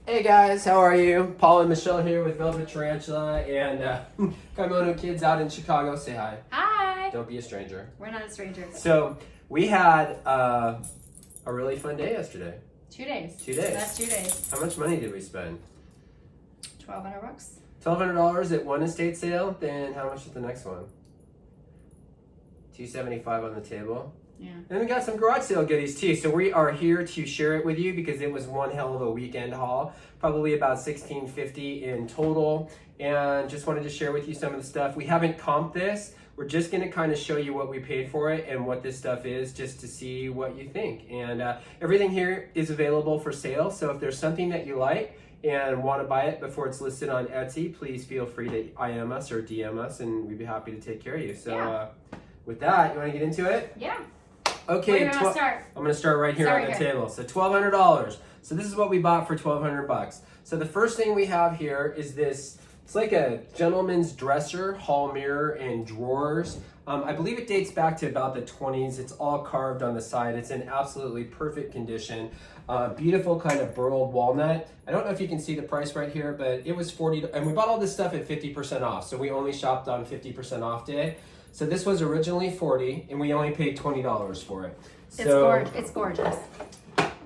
Hey guys, how are you? Paul and Michelle here with Velvet Tarantula and Kaimono Kids out in Chicago. Say hi. Hi. Don't be a stranger. We're not a stranger. So we had a really fun day yesterday. 2 days. 2 days. Last 2 days. How much money did we spend? $1,200. $1,200 at one estate sale. Then how much at the next one? $275 on the table. Yeah. And we got some garage sale goodies too. So we are here to share it with you because it was one hell of a weekend haul. Probably about $1,650 in total. And just wanted to share with you some of the stuff. We haven't comped this. We're just going to kind of show you what we paid for it and what this stuff is just to see what you think. And everything here is available for sale. So if there's something that you like and want to buy it before it's listed on Etsy, please feel free to IM us or DM us and we'd be happy to take care of you. So with that, you want to get into it? Yeah. Okay, Where do you want to start? I'm going to start right here Start on the here. table. So $1,200. So this is what we bought for $1,200. So the first thing we have here is this. It's like a gentleman's dresser, hall mirror, and drawers. I believe it dates back to about the 20s. It's all carved on the side. It's in absolutely perfect condition. Beautiful kind of burled walnut. I don't know if you can see the price right here, but it was $40. And we bought all this stuff at 50% off. So we only shopped on 50% off day. So this was originally $40, and we only paid $20 for it. It's gorgeous.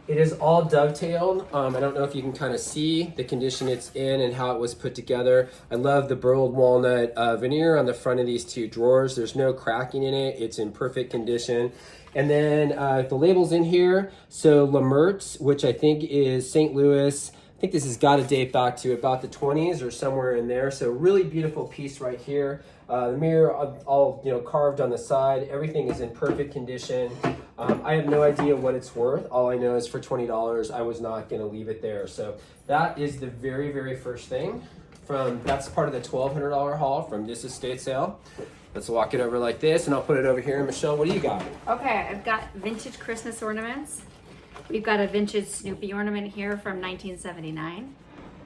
It is all dovetailed. I don't know if you can kind of see the condition it's in and how it was put together. I love the burled walnut veneer on the front of these two drawers. There's no cracking in it. It's in perfect condition. And then the label's in here. So Lamertz, which I think is St. Louis. I think this has got to date back to about the 20s or somewhere in there. So really beautiful piece right here. The mirror all carved on the side. Everything is in perfect condition. I have no idea what it's worth. All I know is for $20, I was not going to leave it there. So that is the very, very first thing. That's part of the $1,200 haul from this estate sale. Let's walk it over like this, and I'll put it over here. Michelle, what do you got? Okay, I've got vintage Christmas ornaments. We've got a vintage Snoopy ornament here from 1979.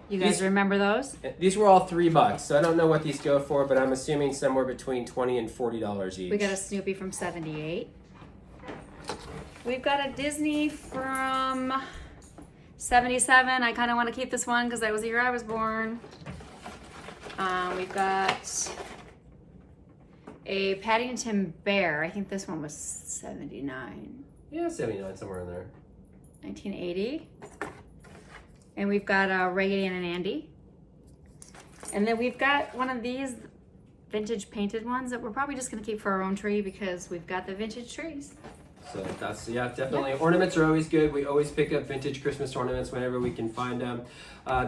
You guys remember those? These were all $3, so I don't know what these go for, but I'm assuming somewhere between $20 and $40 each. We got a Snoopy from 78. We've got a Disney from 77. I kind of want to keep this one because that was the year I was born. We've got a Paddington Bear. I think this one was 79. Yeah, 79, somewhere in there. 1980. And we've got a Raggedy Ann and Andy. And then we've got one of these vintage painted ones that we're probably just going to keep for our own tree because we've got the vintage trees. So that's, definitely. Yeah. Ornaments are always good. We always pick up vintage Christmas ornaments whenever we can find them.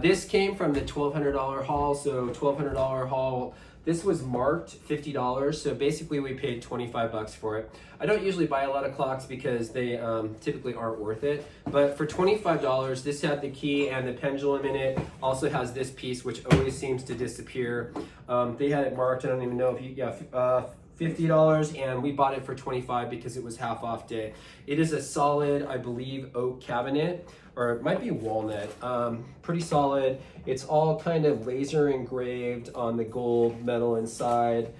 This came from the $1,200 haul. So $1,200 haul. This was marked $50, so basically we paid $25 for it. I don't usually buy a lot of clocks because they typically aren't worth it, but for $25, this had the key and the pendulum in it. Also has this piece, which always seems to disappear. They had it marked, I don't even know if you, $50, and we bought it for $25 because it was half off day. It is a solid, I believe, oak cabinet, or it might be walnut. Pretty solid. It's all kind of laser engraved on the gold metal inside.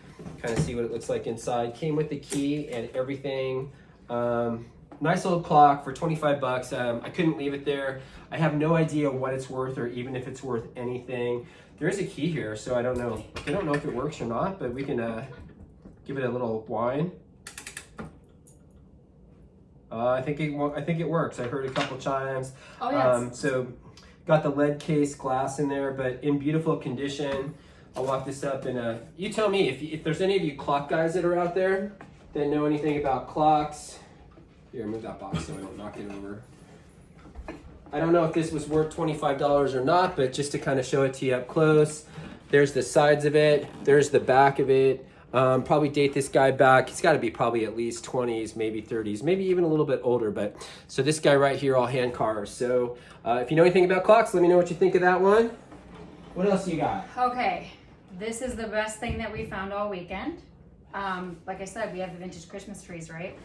Kind of see what it looks like inside. Came with the key and everything. Nice little clock for $25. I couldn't leave it there. I have no idea what it's worth or even if it's worth anything. There is a key here, so I don't know. I don't know if it works or not, but we can give it a little whine. I think it works. I heard a couple chimes. Oh, yes. So got the lead case glass in there, but in beautiful condition. I'll walk this up and you tell me if there's any of you clock guys that are out there that know anything about clocks. Here, move that box so I don't knock it over. I don't know if this was worth $25 or not, but just to kind of show it to you up close. There's the sides of it. There's the back of it. Probably date this guy back. He's got to be probably at least 20s, maybe 30s, maybe even a little bit older. But so this guy right here, all hand carved. So if you know anything about clocks, let me know what you think of that one. What else you got? Okay, this is the best thing that we found all weekend. Like I said, we have the vintage Christmas trees, right?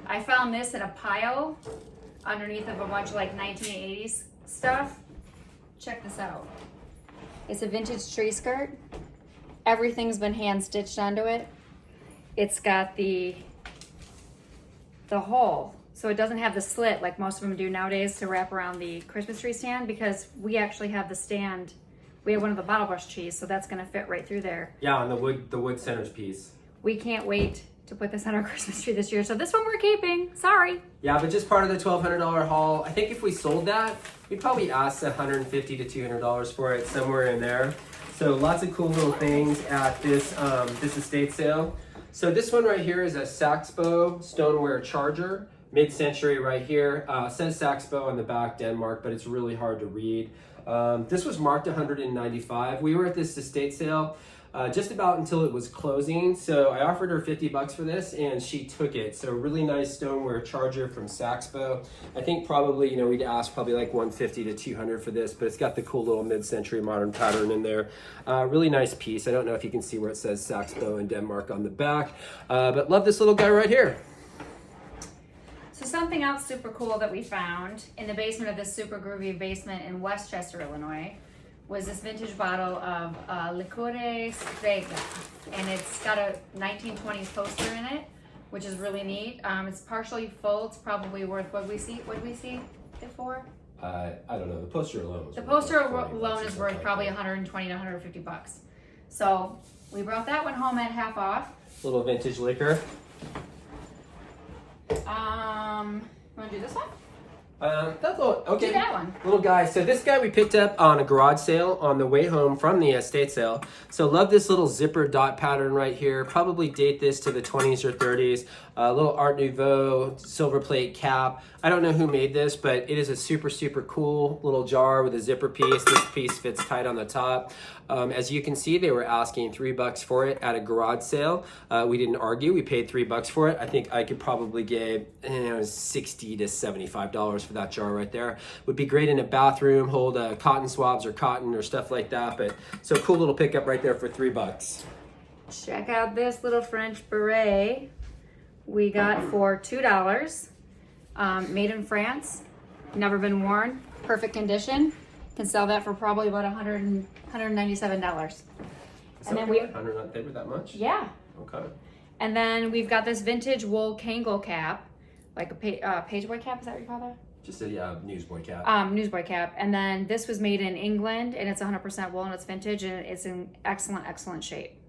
I found this in a pile underneath of a bunch of like 1980s stuff. Check this out. It's a vintage tree skirt. Everything's been hand stitched onto it. It's got the hole So it doesn't have the slit like most of them do nowadays to wrap around the Christmas tree stand, because we actually have the stand. We have one of the bottle brush trees, so that's gonna fit right through there. Yeah, on the wood centerpiece. We can't wait to put this on our Christmas tree this year. So this one we're keeping, sorry. Yeah, but just part of the $1,200 haul. I think if we sold that, we'd probably ask $150 to $200 for it, somewhere in there. So lots of cool little things at this estate sale. So this one right here is a Saxbo stoneware charger, mid-century right here. Says Saxbo on the back, Denmark, but it's really hard to read. This was marked $195. We were at this estate sale just about until it was closing. So I offered her $50 for this and she took it. So really nice stoneware charger from Saxbo. I think probably, you know, we'd ask probably like $150 to $200 for this, but it's got the cool little mid-century modern pattern in there. Really nice piece. I don't know if you can see where it says Saxbo in Denmark on the back, but love this little guy right here. So something else super cool that we found in the basement of this super groovy basement in Westchester, Illinois, was this vintage bottle of Liquore Strega, and it's got a 1920s poster in it, which is really neat. It's partially full. It's probably worth what we see it for. I don't know. The poster alone. The poster alone is worth probably $120 to $150. So we brought that one home at half off. Little vintage liquor. Want to do this one? That's all. Okay. Do that one. Little guy. So this guy we picked up on a garage sale on the way home from the estate sale. So love this little zipper dot pattern right here. Probably date this to the 20s or 30s. Little Art Nouveau silver plate cap. I don't know who made this, but it is a super, super cool little jar with a zipper piece. This piece fits tight on the top. As you can see, they were asking $3 for it at a garage sale. We didn't argue. We paid $3 for it. I think I could probably get $60 to $75 for that jar right there. Would be great in a bathroom, hold cotton swabs or cotton or stuff like that. But so cool little pickup right there for $3. Check out this little French beret we got for $2. Made in France, never been worn, perfect condition. Can sell that for probably about $197. And then They were that much? Yeah. Okay. And then we've got this vintage wool Kangol cap, like a pageboy cap. Is that what you call that? Just a newsboy cap. Newsboy cap. And then this was made in England, and it's 100% wool, and it's vintage, and it's in excellent, excellent shape.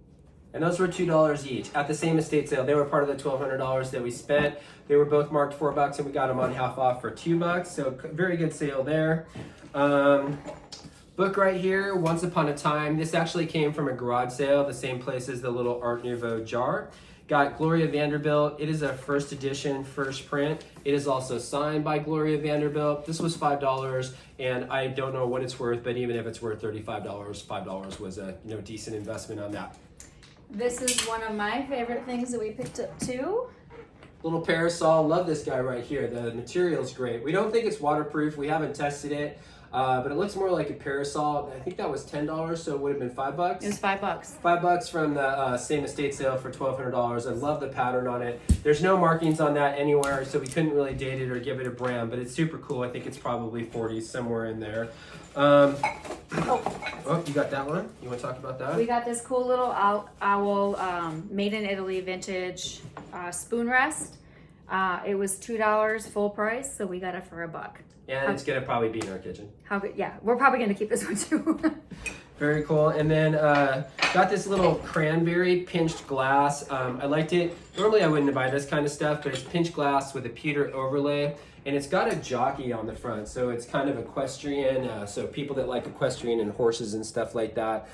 And those were $2 each at the same estate sale. They were part of the $1,200 that we spent. They were both marked $4, and we got them on half off for $2. So very good sale there. Book right here, Once Upon a Time. This actually came from a garage sale, the same place as the little Art Nouveau jar. Got Gloria Vanderbilt. It is a first edition, first print. It is also signed by Gloria Vanderbilt. This was $5, and I don't know what it's worth, but even if it's worth $35, $5 was a decent investment on that. This is one of my favorite things that we picked up too. Little parasol. Love this guy right here. The material's great. We don't think it's waterproof. We haven't tested it. But it looks more like a parasol. I think that was $10, so it would have been $5. It was $5. $5 from the same estate sale for $1,200. I love the pattern on it. There's no markings on that anywhere, so we couldn't really date it or give it a brand, but it's super cool. I think it's probably 40 somewhere in there. Oh, you got that one? You want to talk about that? We got this cool little owl made in Italy vintage spoon rest. It was $2 full price, so we got it for $1. And it's gonna probably be in our kitchen. How good? Yeah, we're probably gonna keep this one too. Very cool. And then got this little cranberry pinched glass. I liked it. Normally I wouldn't buy this kind of stuff, but it's pinched glass with a pewter overlay. And it's got a jockey on the front, so it's kind of equestrian. So people that like equestrian and horses and stuff like that.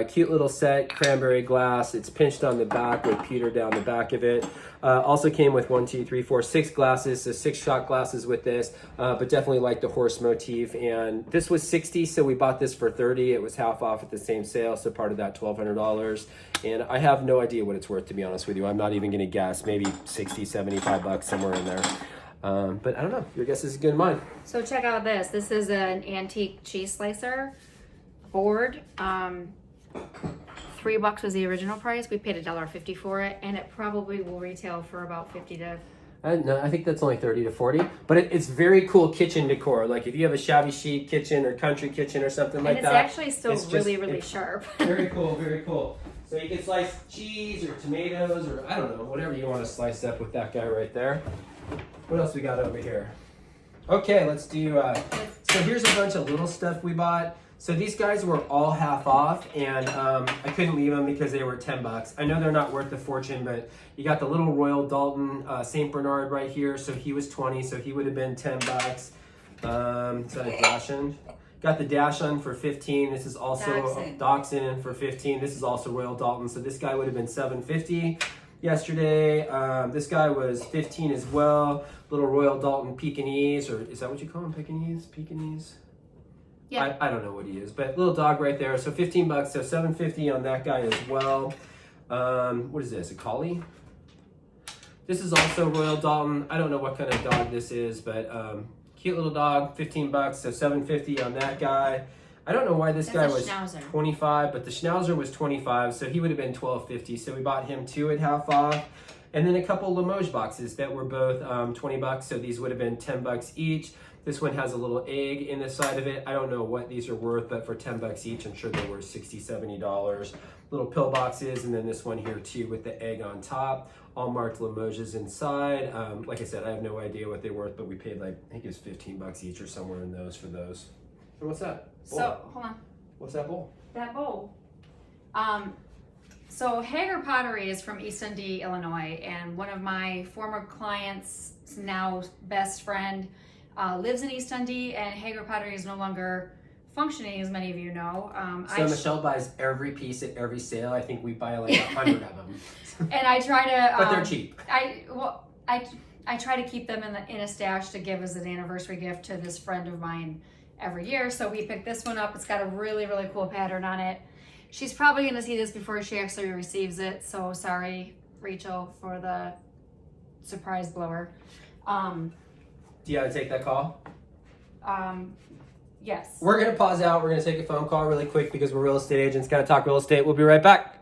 Cute little set, cranberry glass. It's pinched on the back with pewter down the back of it. Also came with 6 glasses, so 6 shot glasses with this. But definitely like the horse motif. And this was $60, so we bought this for $30. It was half off at the same sale, so part of that $1,200. And I have no idea what it's worth, to be honest with you. I'm not even gonna guess. Maybe $60, $75, somewhere in there. But I don't know. Your guess is as good as mine. So check out this. This is an antique cheese slicer board. $3 was the original price. We paid $1.50 for it, and it probably will retail for about $50 to. No, I think that's only 30 to 40. But it's very cool kitchen decor. Like if you have a shabby chic kitchen or country kitchen or something like that. And it's actually still really sharp. Very cool, very cool. So you can slice cheese or tomatoes or I don't know, whatever you want to slice up with that guy right there. What else we got over here? Okay, let's do, so here's a bunch of little stuff we bought. So these guys were all half off, and I couldn't leave them because they were $10. I know they're not worth a fortune, but you got the little Royal Dalton St. Bernard right here. So he was 20, so he would have been $10. Is that a Dachshund? Got the Dachshund for 15. This is also Dachshund for 15. This is also Royal Dalton. So this guy would have been $7.50 yesterday. This guy was 15 as well. Little Royal Dalton Pekingese, or is that what you call him? Pekingese? Yeah. I don't know what he is, but little dog right there. So $15, so $7.50 on that guy as well. What is this? A collie? This is also Royal Dalton. I don't know what kind of dog this is, but cute little dog. $15, so $7.50 on that guy. I don't know why this guy was Schnauzer. 25, but the Schnauzer was 25, so he would have been $12.50. So we bought him 2 at half off. And then a couple Limoges boxes that were both $20, so these would have been $10 each. This one has a little egg in the side of it. I don't know what these are worth, but for $10 each, I'm sure they're worth $60, $70. Little pill boxes, and then this one here too with the egg on top. All marked Limoges inside. Like I said, I have no idea what they're worth, but we paid like, I think it was $15 each or somewhere in those for those. And what's that? Bowl. So, hold on. What's that bowl? That bowl. So Hager Pottery is from East Dundee, Illinois, and one of my former clients, now best friend, lives in East Dundee, and Hager Pottery is no longer functioning, as many of you know. So Michelle buys every piece at every sale. I think we buy like 100 of them. And I try to. But they're cheap. I try to keep them in a stash to give as an anniversary gift to this friend of mine every year. So we picked this one up. It's got a really, really cool pattern on it. She's probably going to see this before she actually receives it. So sorry, Rachel, for the surprise blower. Do you want to take that call? Yes. We're going to pause out. We're going to take a phone call really quick because we're real estate agents. Got to talk real estate. We'll be right back.